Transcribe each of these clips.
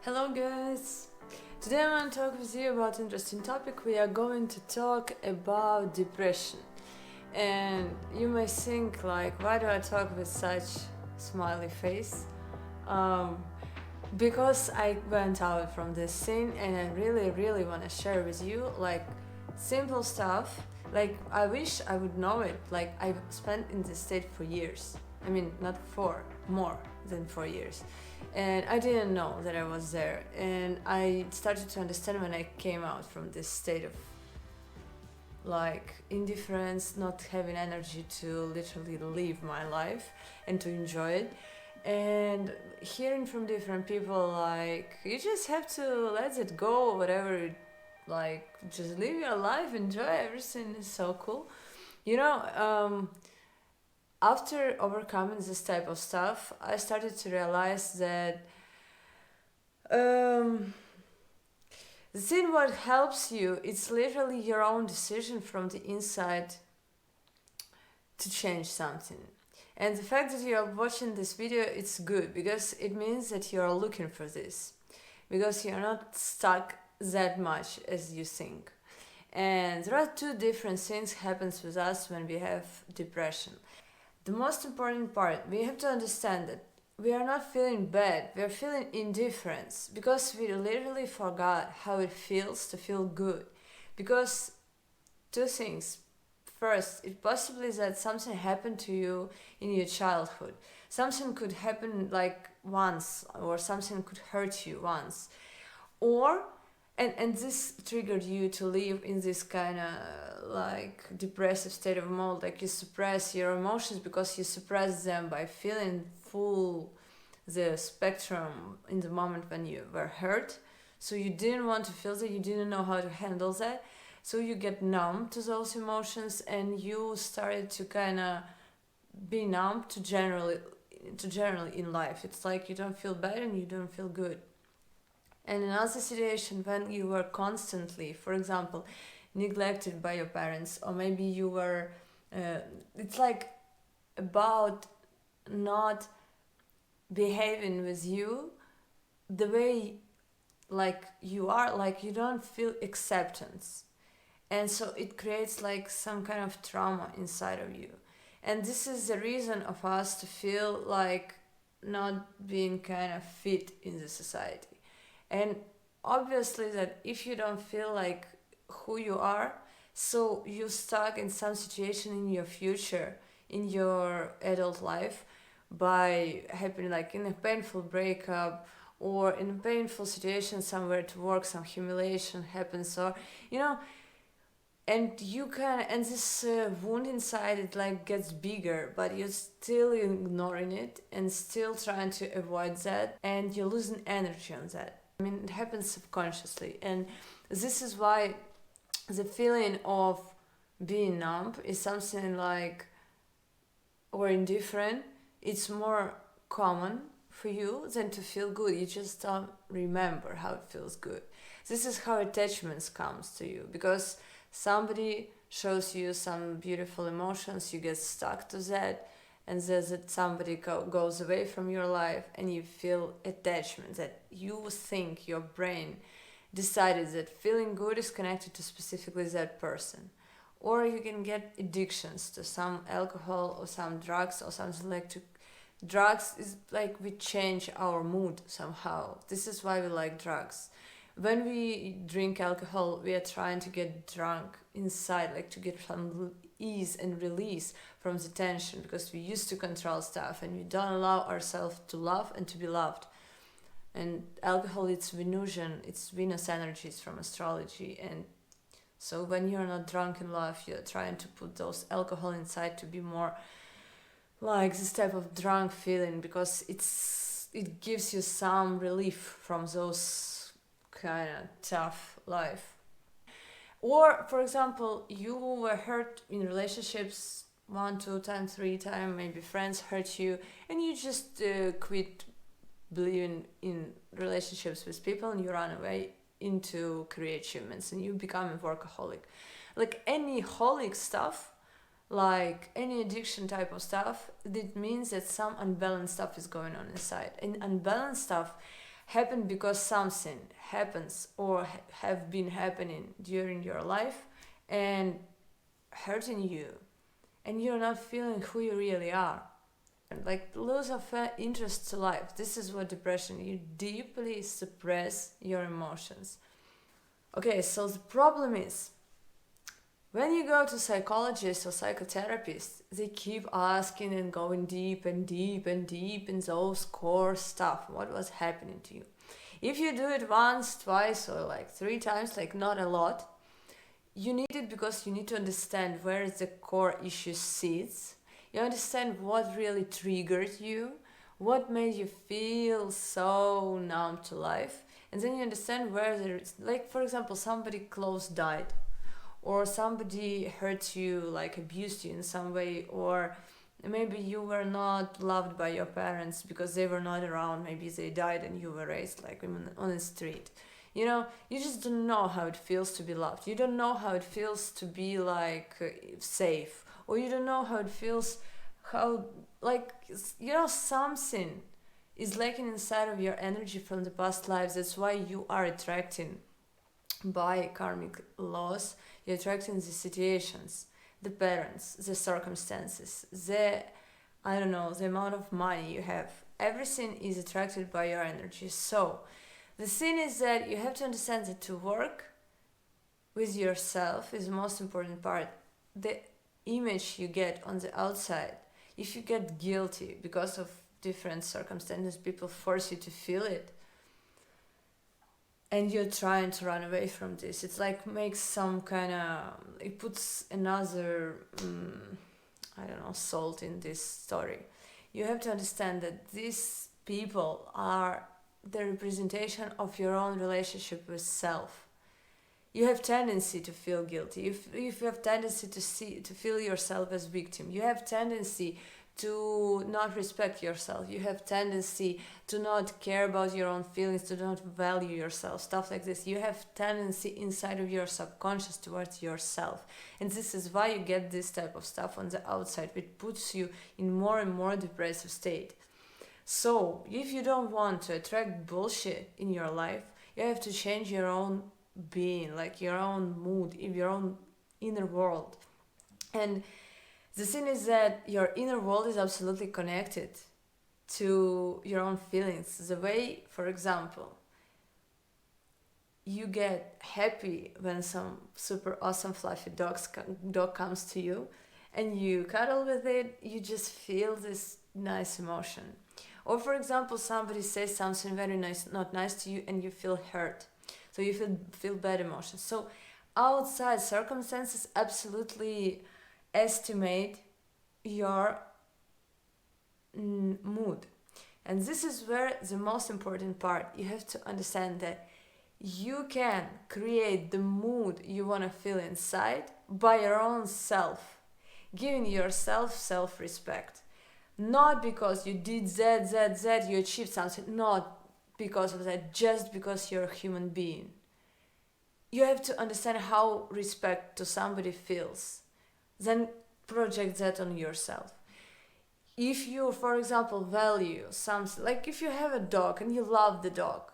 Hello guys! Today I want to talk with you about an interesting topic. We are going to talk about depression. And you may think like, why do I talk with such smiley face? Um, because I went out from this scene and I really want to share with you like simple stuff. Like I wish I would know it. Like I've spent in this state for years. I mean, not more than 4 years. And I didn't know that I was there. And I started to understand when I came out from this state of like indifference, not having energy to literally live my life and to enjoy it. And hearing from different people, like, you just have to let it go, whatever, like, just live your life, enjoy everything is so cool. You know, after overcoming this type of stuff, I started to realize that um, the thing what helps you, it's literally your own decision from the inside to change something. And the fact that you are watching this video, it's good because it means that you are looking for this, because you're not stuck that much as you think. And there are two different things happens with us when we have depression. The most important part, we have to understand that we are not feeling bad, we are feeling indifference because we literally forgot how it feels to feel good. Because two things. First, it possibly is that something happened to you in your childhood. Something could happen like once, or something could hurt you once. Or and this triggered you to live in this kind of like depressive state of mode, like you suppress your emotions because you suppress them by feeling full the spectrum in the moment when you were hurt, so you didn't want to feel that, you didn't know how to handle that, so you get numb to those emotions and you started to kind of be numb to generally in life. It's like you don't feel bad and you don't feel good. And another situation when you were constantly, for example, neglected by your parents, or maybe you were, it's like about not behaving with you the way like you are, like you don't feel acceptance. And so it creates like some kind of trauma inside of you. And this is the reason of us to feel like not being kind of fit in the society. And obviously that if you don't feel like who you are, so you stuck in some situation in your future, in your adult life, by happening like in a painful breakup or in a painful situation somewhere to work, some humiliation happens, or you know, and you can, and this wound inside it like gets bigger, but you're still ignoring it and still trying to avoid that, and you're losing energy on that. I mean, it happens subconsciously, and this is why the feeling of being numb is something like, or indifferent, it's more common for you than to feel good. You just don't remember how it feels good. This is how attachments comes to you, because somebody shows you some beautiful emotions, you get stuck to that, and then that somebody goes away from your life and you feel attachment, that you think your brain decided that feeling good is connected to specifically that person. Or you can get addictions to some alcohol or some drugs or something like to drugs is like we change our mood somehow. This is why we like drugs. When we drink alcohol, we are trying to get drunk inside, like to get some ease and release from the tension, because we used to control stuff and we don't allow ourselves to love and to be loved. And alcohol, it's Venusian, it's Venus energies from astrology. And so when you're not drunk in love, you're trying to put those alcohol inside to be more like this type of drunk feeling, because it gives you some relief from those kind of tough life. Or for example, you were hurt in relationships one, two times, three times, maybe friends hurt you, and you just quit believing in relationships with people and you run away into career achievements and you become a workaholic. Like any holic stuff, like any addiction type of stuff, it means that some unbalanced stuff is going on inside. And unbalanced stuff happen because something happens or have been happening during your life and hurting you, and you're not feeling who you really are. Like lose of interest to life. This is what depression, you deeply suppress your emotions. Okay, so the problem is when you go to psychologists or psychotherapists, they keep asking and going deep and deep and deep in those core stuff. What was happening to you? If you do it once, twice, or like 3 times, like not a lot, you need it because you need to understand where the core issue sits. You understand what really triggered you, what made you feel so numb to life, and then you understand where there is, like for example, somebody close died, or somebody hurt you, like abused you in some way, or maybe you were not loved by your parents because they were not around, maybe they died and you were raised like on the street. You know, you just don't know how it feels to be loved. You don't know how it feels to be like safe, or you don't know how it feels, how like, you know, something is lacking inside of your energy from the past lives. That's why you are attracting, by karmic laws, you're attracting the situations, the parents, the circumstances, the, I don't know, the amount of money you have. Everything is attracted by your energy. So the thing is that you have to understand that to work with yourself is the most important part. The image you get on the outside, if you get guilty because of different circumstances, people force you to feel it, and you're trying to run away from this, it's like makes some kind of, it puts another I don't know, salt in this story. You have to understand that these people are the representation of your own relationship with self. You have tendency to feel guilty. If you have tendency to feel yourself as victim, you have tendency to not respect yourself. You have tendency to not care about your own feelings, to not value yourself, stuff like this. You have tendency inside of your subconscious towards yourself. And this is why you get this type of stuff on the outside, which puts you in more and more depressive state. So if you don't want to attract bullshit in your life, you have to change your own being, like your own mood, in your own inner world. And the thing is that your inner world is absolutely connected to your own feelings. The way, for example, you get happy when some super awesome fluffy dog comes to you and you cuddle with it, you just feel this nice emotion. Or for example, somebody says something very nice, not nice to you, and you feel hurt. So you feel bad emotions. So outside circumstances absolutely estimate your mood. And this is where the most important part, you have to understand that you can create the mood you want to feel inside by your own self, giving yourself self-respect. Not because you did that, you achieved something, not because of that, just because you're a human being. You have to understand how respect to somebody feels, then project that on yourself. If you, for example, value something, like if you have a dog and you love the dog,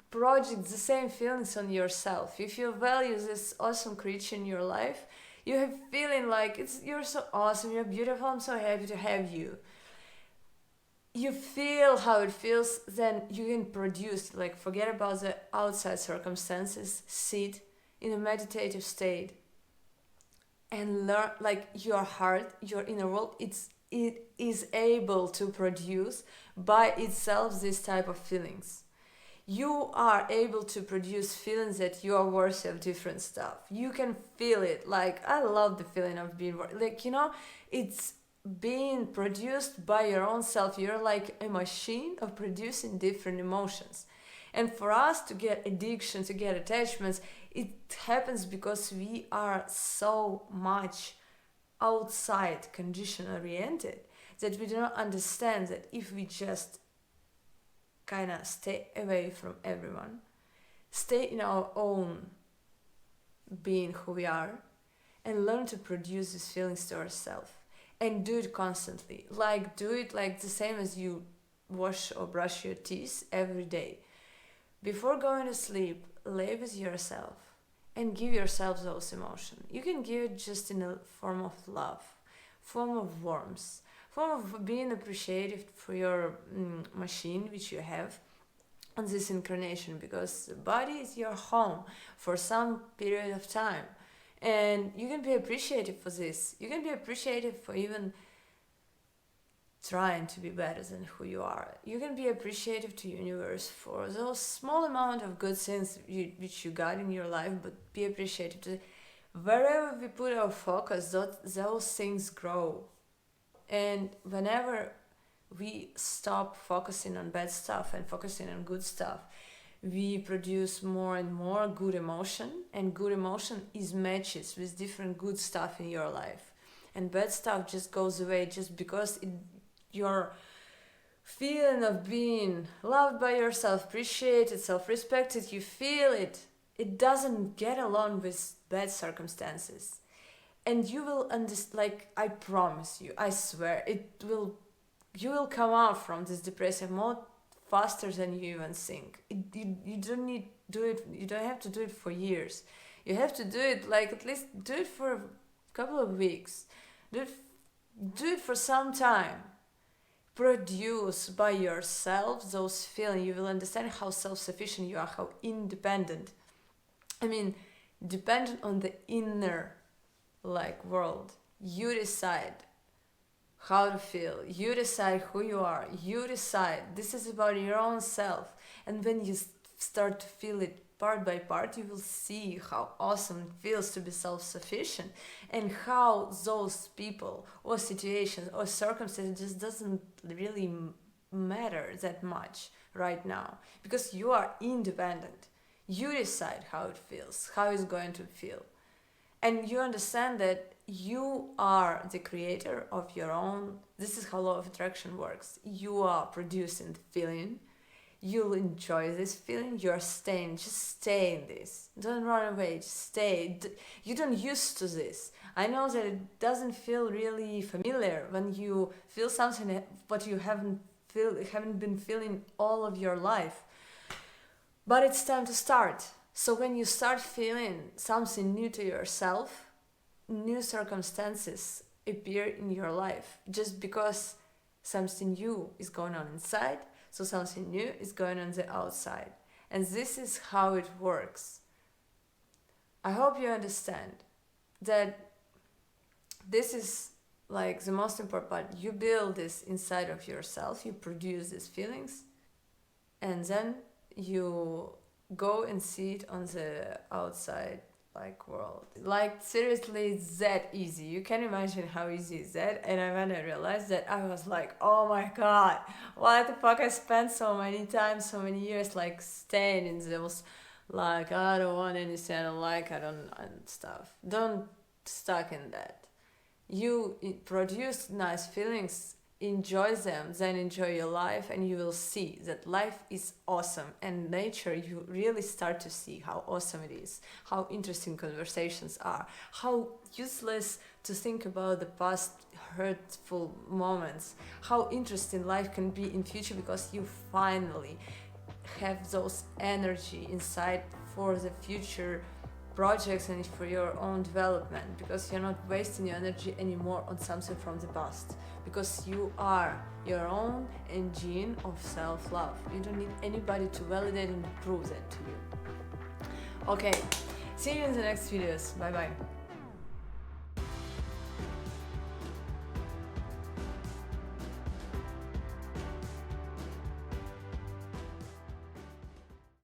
project the same feelings on yourself. If you value this awesome creature in your life, you have feeling like you're so awesome, you're beautiful, I'm so happy to have you. You feel how it feels, then you can produce, like forget about the outside circumstances, sit in a meditative state and learn, like your heart, your inner world, it is able to produce by itself this type of feelings. You are able to produce feelings that you are worthy of different stuff. You can feel it. Like, I love the feeling of being, like, you know, it's being produced by your own self. You're like a machine of producing different emotions. And for us to get addiction, to get attachments, it happens because we are so much outside condition oriented that we do not understand that if we just kind of stay away from everyone, stay in our own being who we are, and learn to produce these feelings to ourselves, and do it constantly. Like do it like the same as you wash or brush your teeth every day. Before going to sleep, lay with yourself and give yourself those emotions. You can give it just in a form of love, form of warmth, form of being appreciative for your machine which you have on this incarnation, because the body is your home for some period of time. And you can be appreciative for this. You can be appreciative for even trying to be better than who you are. You can be appreciative to universe for those small amount of good things which you got in your life, but be appreciative to wherever we put our focus, those things grow. And whenever we stop focusing on bad stuff and focusing on good stuff, we produce more and more good emotion, and good emotion is matches with different good stuff in your life, and bad stuff just goes away just because your feeling of being loved by yourself, appreciated, self-respected, you feel it doesn't get along with bad circumstances. And you will understand, like, I promise you, I swear, you will come out from this depressive mode faster than you even think. You don't need do it. You don't have to do it for years. You have to do it, like, at least do it for a couple of weeks. Do it for some time. Produce by yourself those feelings. You will understand how self-sufficient you are, how independent. I mean, dependent on the inner, like, world. You decide how to feel. You decide who you are. You decide. This is about your own self. And when you start to feel it part by part, you will see how awesome it feels to be self-sufficient, and how those people or situations or circumstances just doesn't really matter that much right now, because you are independent. You decide how it feels, how it's going to feel. And you understand that you are the creator of your own. This is how law of attraction works. You are producing the feeling. You'll enjoy this feeling. You're staying. Just stay in this. Don't run away. Just stay. You don't used to this. I know that it doesn't feel really familiar when you feel something but you haven't been feeling all of your life. But it's time to start. So when you start feeling something new to yourself, new circumstances appear in your life just because something new is going on inside, so something new is going on the outside. And this is how it works. I hope you understand that this is, like, the most important part. You build this inside of yourself, you produce these feelings, and then you go and see it on the outside, like, world. Like, seriously, it's that easy. You can imagine how easy is that. And when I realized that, I was like, oh my god, why the fuck I spent so many times, so many years, like, staying in those, like, I don't want anything I don't like, and stuff. Don't stuck in that. You produce nice feelings, enjoy them, then enjoy your life, and you will see that life is awesome. And nature, you really start to see how awesome it is, how interesting conversations are, how useless to think about the past hurtful moments, how interesting life can be in future, because you finally have those energy inside for the future projects and for your own development, because you're not wasting your energy anymore on something from the past, because you are your own engine of self-love. You don't need anybody to validate and prove that to you. Okay, see you in the next videos. Bye bye.